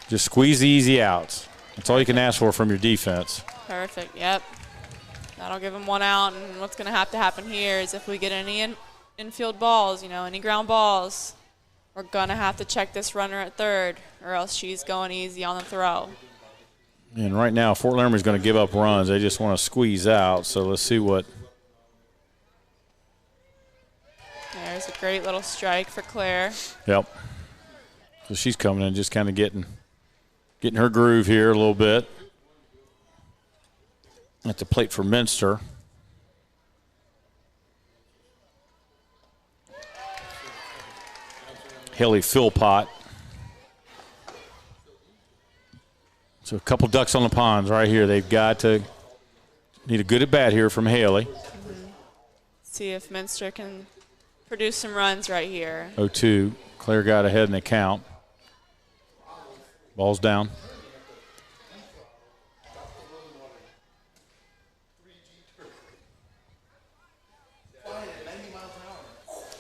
Just squeeze the easy outs. That's all you can ask for from your defense. Perfect. Yep. That'll give them one out. And what's going to happen here is if we get any infield balls, any ground balls, we're going to have to check this runner at third, or else she's going easy on the throw. And right now, Fort Loramie is going to give up runs. They just want to squeeze out. So let's see what. There's a great little strike for Claire. Yep. So she's coming in, just kind of getting her groove here a little bit. At the plate for Minster. Haley Philpott. So a couple ducks on the ponds right here. They've got to need a good at bat here from Haley. See if Minster can produce some runs right here. 0-2. Claire got ahead in the count. Ball's down.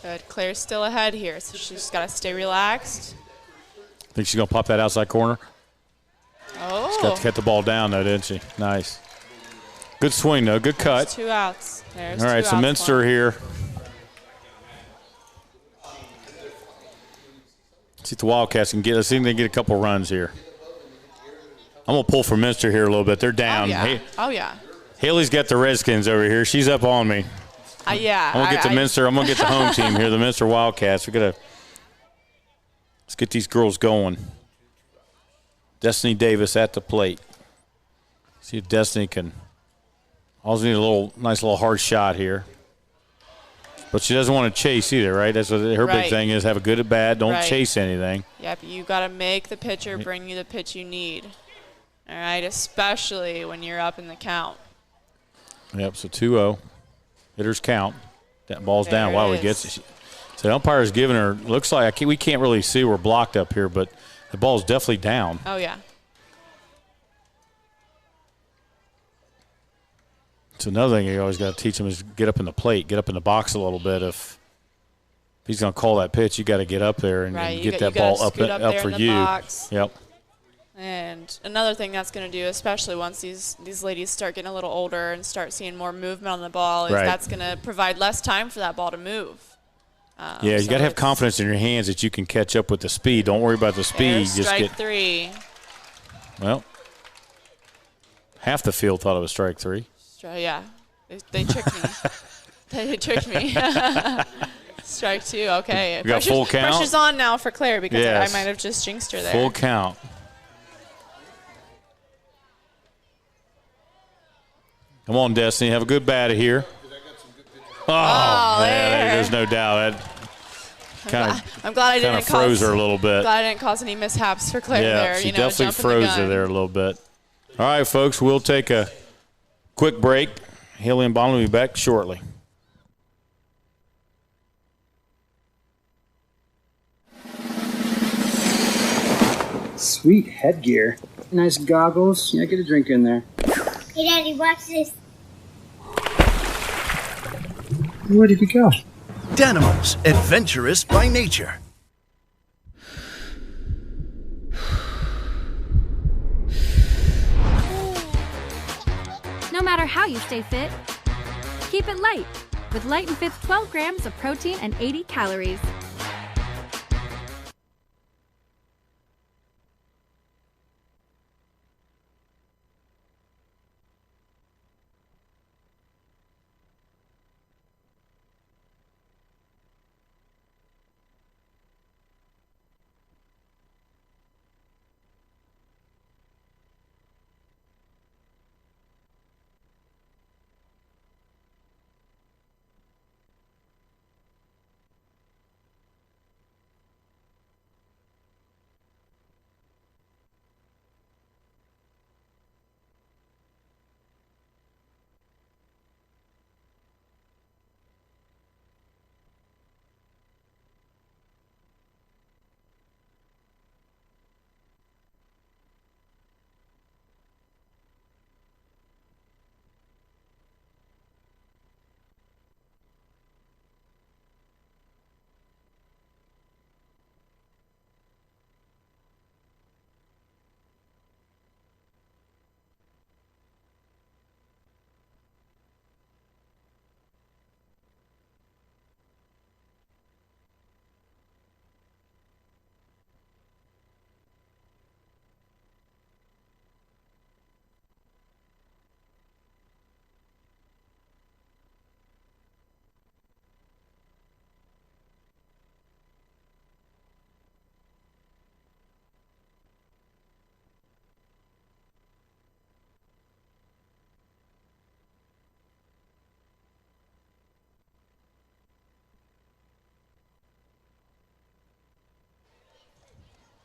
Good. Claire's still ahead here, so she's just got to stay relaxed. Think she's going to pop that outside corner? Oh. She's got to cut the ball down, though, didn't she? Nice. Good swing, though. Good cut. There's 2 outs. There's all right, so Minster here. See if the Wildcats can get. Let's see if they can get a couple runs here. I'm going to pull for Minster here a little bit. They're down. Oh, yeah. Haley's got the Redskins over here. She's up on me. Yeah. I'm going to get the Minster. I'm going to get the home team here, the Minster Wildcats. Let's get these girls going. Destiny Davis at the plate. See if Destiny can. Also need a nice little hard shot here. But she doesn't want to chase either, right? That's what her big thing is. Have a good at bat. Don't chase anything. Yep, you got to make the pitcher bring you the pitch you need. All right, especially when you're up in the count. Yep, so 2-0. Hitters count. That ball's down. Wow, he gets it. So the umpire's giving her, looks like, we can't really see, we're blocked up here, but the ball's definitely down. Oh, yeah. It's another thing you always got to teach them is get up in the plate, get up in the box a little bit. If he's going to call that pitch, you got to get up there and get that ball up for you. Box. Yep. And another thing that's going to do, especially once these ladies start getting a little older and start seeing more movement on the ball, is that's going to provide less time for that ball to move. You got to have confidence in your hands that you can catch up with the speed. Don't worry about the speed. Strike three. Well, half the field thought it was strike three. Yeah, they tricked me. They tricked me. Strike two. Okay. We got full count. Pressure's on now for Claire because I might have just jinxed her there. Full count. Come on, Destiny. Have a good batter here. There's no doubt. I'm glad I didn't froze her a little bit. Glad I didn't cause any mishaps for Claire there. She definitely froze her there a little bit. All right, folks, we'll take a quick break. Haley and Bonnie will be back shortly. Sweet headgear. Nice goggles. Yeah, get a drink in there. Hey, Daddy, watch this. Where did he go? Danimals, adventurous by nature. No matter how you stay fit, keep it light with Light and Fifth 12 grams of protein and 80 calories.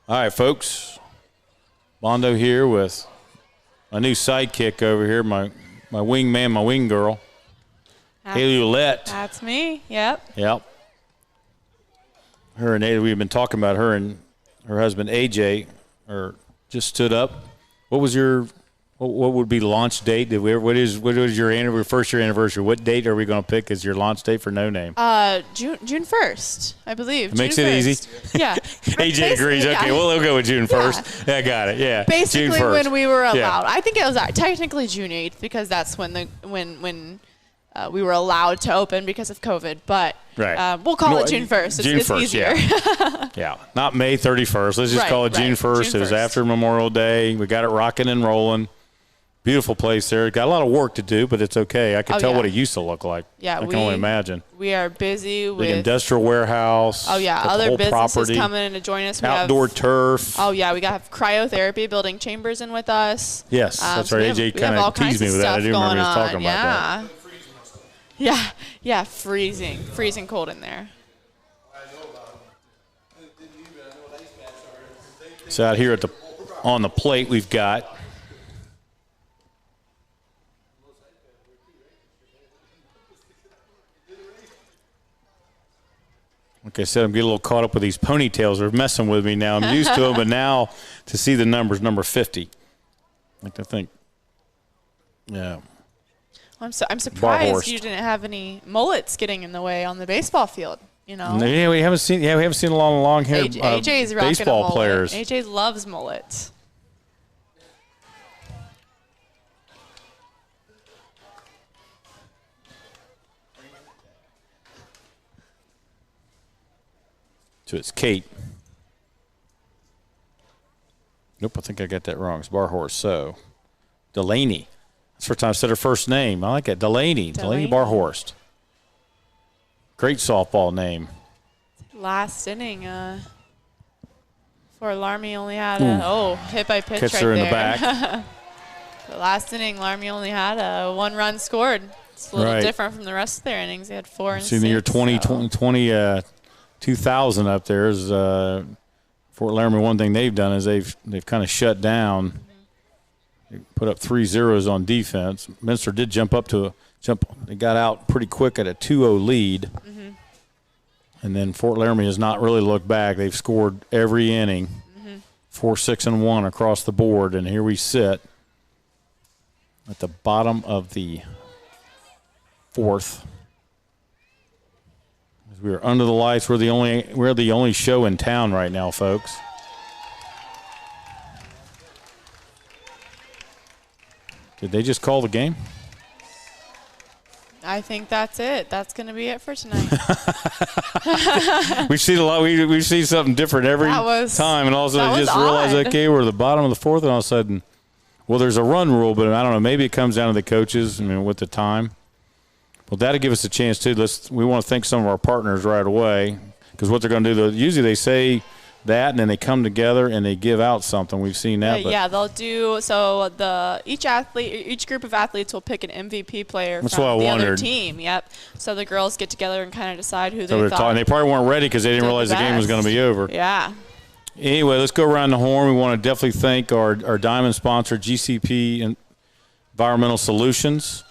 All right, folks. Bondo here with my new sidekick over here, my wingman, my wing girl, Haley Ouellette. That's me. Yep. Her and Ada, we've been talking about her and her husband AJ just stood up. What would be launch date? What is your first year anniversary? What date are we going to pick as your launch date for No Name? June 1st, I believe. It makes it easy. Yeah. AJ agrees. Okay, we'll go with June 1st. Yeah, I got it. Yeah. Basically, June 1st. when we were allowed. Yeah. I think it was technically June 8th because that's when we were allowed to open because of COVID. But we'll call it June 1st. June 1st, easier. Yeah, not May 31st. Let's just call it June 1st. It was after Memorial Day. We got it rocking and rolling. Beautiful place there. Got a lot of work to do, but it's okay. I can tell what it used to look like. Yeah, I can only imagine. We are busy with big industrial warehouse. Oh yeah, other businesses coming in to join us. We outdoor turf. Oh yeah, we have cryotherapy, building chambers in with us. Yes, that's right. AJ kind of teased me with that. I didn't remember he was talking about that. Yeah, freezing cold in there. So out here on the plate, we've got. Like I said, I'm getting a little caught up with these ponytails. They're messing with me now. I'm used to them, but now to see the numbers, number 50. I like to think, yeah. Well, I'm surprised you didn't have any mullets getting in the way on the baseball field. You know. Yeah, we haven't seen a lot of long-haired AJ's baseball players. AJ loves mullets. So it's Kate. Nope, I think I got that wrong. It's Barhorse. So Delaney. That's the first time I said her first name. I like it. Delaney Barhorst. Great softball name. Last inning, for Loramie only had a hit by pitch Catch right her in there. the back. The last inning, Loramie only had a 1 run scored. It's a little different from the rest of their innings. They had 4 and 6. See, in the year 2000 up there is Fort Loramie. One thing they've done is they've kind of shut down. They put up 3 zeros on defense. Minster did jump. They got out pretty quick at a 2-0 lead. Mm-hmm. And then Fort Loramie has not really looked back. They've scored every inning, 4, 6, and 1 across the board. And here we sit at the bottom of the 4th. We are under the lights. We're the only show in town right now, folks. Did they just call the game? I think that's it. That's going to be it for tonight. We've seen a lot. We see something different every time, and all of a sudden I just realized, okay, we're at the bottom of the 4th, and all of a sudden, well, there's a run rule, but I don't know. Maybe it comes down to the coaches. I mean, with the time. Well, that'll give us a chance too. We want to thank some of our partners right away, because what they're going to do, usually they say that, and then they come together and they give out something. We've seen that. Yeah, they'll do so. Each group of athletes will pick an MVP player from the other team. Yep. So the girls get together and kind of decide who they thought. And they probably weren't ready because they didn't realize the game was going to be over. Yeah. Anyway, let's go around the horn. We want to definitely thank our diamond sponsor, GCP Environmental Solutions.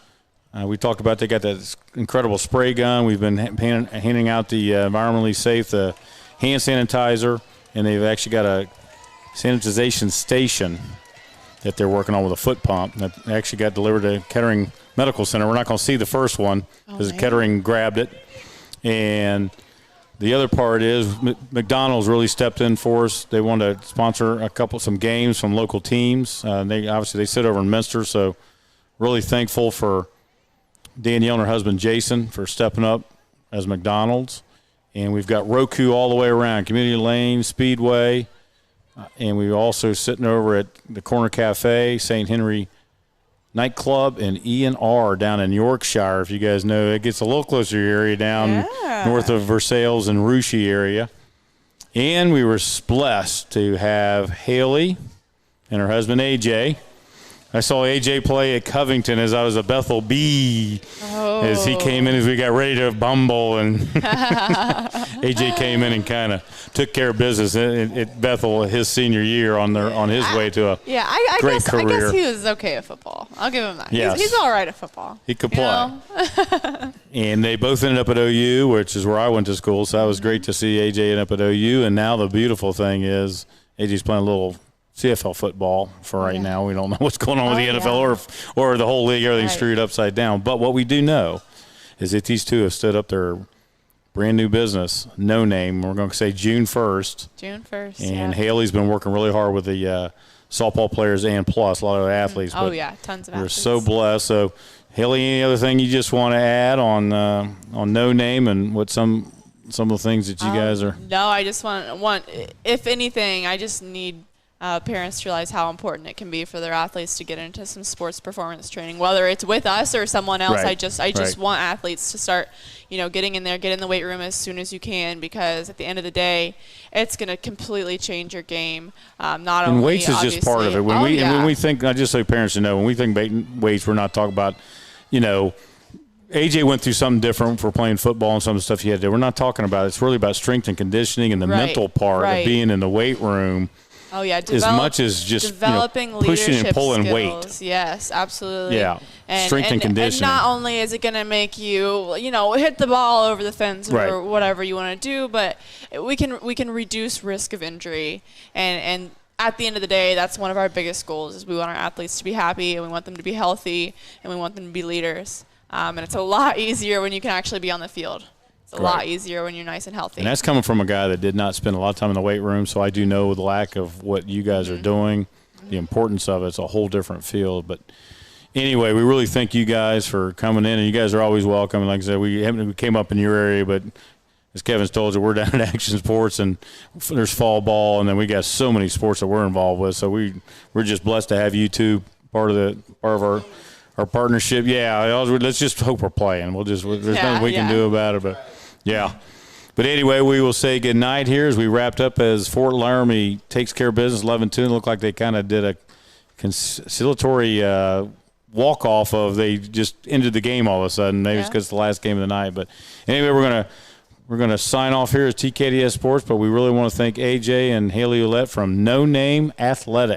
We talked about they got that incredible spray gun. We've been handing out the environmentally safe, the hand sanitizer, and they've actually got a sanitization station that they're working on with a foot pump that actually got delivered to Kettering Medical Center. We're not going to see the first one because Kettering grabbed it. And the other part is McDonald's really stepped in for us. They wanted to sponsor some games from local teams. They sit over in Minster, so really thankful for Danielle and her husband Jason for stepping up as McDonald's. And we've got Roku all the way around, Community Lane, Speedway, and we're also sitting over at the Corner Cafe, St. Henry Nightclub, and E&R down in Yorkshire. If you guys know, it gets a little closer to your area down north of Versailles and Russia area. And we were blessed to have Haley and her husband AJ. I saw AJ play at Covington as I was a Bethel Bee. As he came in, as we got ready to bumble, and AJ came in and kind of took care of business at Bethel his senior year on his way to a great career. I guess he was okay at football. I'll give him that. Yes. He's all right at football. He could play. And they both ended up at OU, which is where I went to school, so that was great to see AJ end up at OU. And now the beautiful thing is AJ's playing a little CFL football for right now. We don't know what's going on with the NFL or the whole league. Everything's screwed upside down. But what we do know is that these two have stood up their brand new business, No Name. We're going to say June 1st. June 1st, And Haley's been working really hard with the softball players and plus a lot of athletes. Tons of athletes. We're so blessed. So, Haley, any other thing you just want to add on No Name and what some of the things that you guys are? No, I just want if anything, I just need parents to realize how important it can be for their athletes to get into some sports performance training, whether it's with us or someone else. I just want athletes to start, getting in there, get in the weight room as soon as you can, because at the end of the day, it's going to completely change your game. Not only weights is just part of it. When we think, just so parents know, when we think weights, we're not talking about, AJ went through something different for playing football and some of the stuff he had to do. We're not talking about it. It's really about strength and conditioning and the mental part of being in the weight room. Oh, yeah. As much as just developing pushing and pulling skills. weight. Yes, absolutely. Yeah, strength and conditioning. And not only is it going to make you, hit the ball over the fence or whatever you want to do, but we can reduce risk of injury. And at the end of the day, that's one of our biggest goals is we want our athletes to be happy and we want them to be healthy and we want them to be leaders. And it's a lot easier when you can actually be on the field. It's a lot easier when you're nice and healthy. And that's coming from a guy that did not spend a lot of time in the weight room, so I do know the lack of what you guys are doing, the importance of it. It's a whole different field. But anyway, we really thank you guys for coming in, and you guys are always welcome. And like I said, we came up in your area, but as Kevin's told you, we're down at Action Sports, and there's fall ball, and then we got so many sports that we're involved with. So we're just blessed to have you two part of our partnership. Yeah, let's just hope we're playing. There's nothing we can do about it, but yeah. But anyway, we will say good night here as we wrapped up as Fort Loramie takes care of business 11-2. It looked like they kind of did a conciliatory walk-off of they just ended the game all of a sudden. Maybe it's because it's the last game of the night. But anyway, we're gonna sign off here as TKDS Sports, but we really want to thank AJ and Haley Ouellette from No Name Athletics.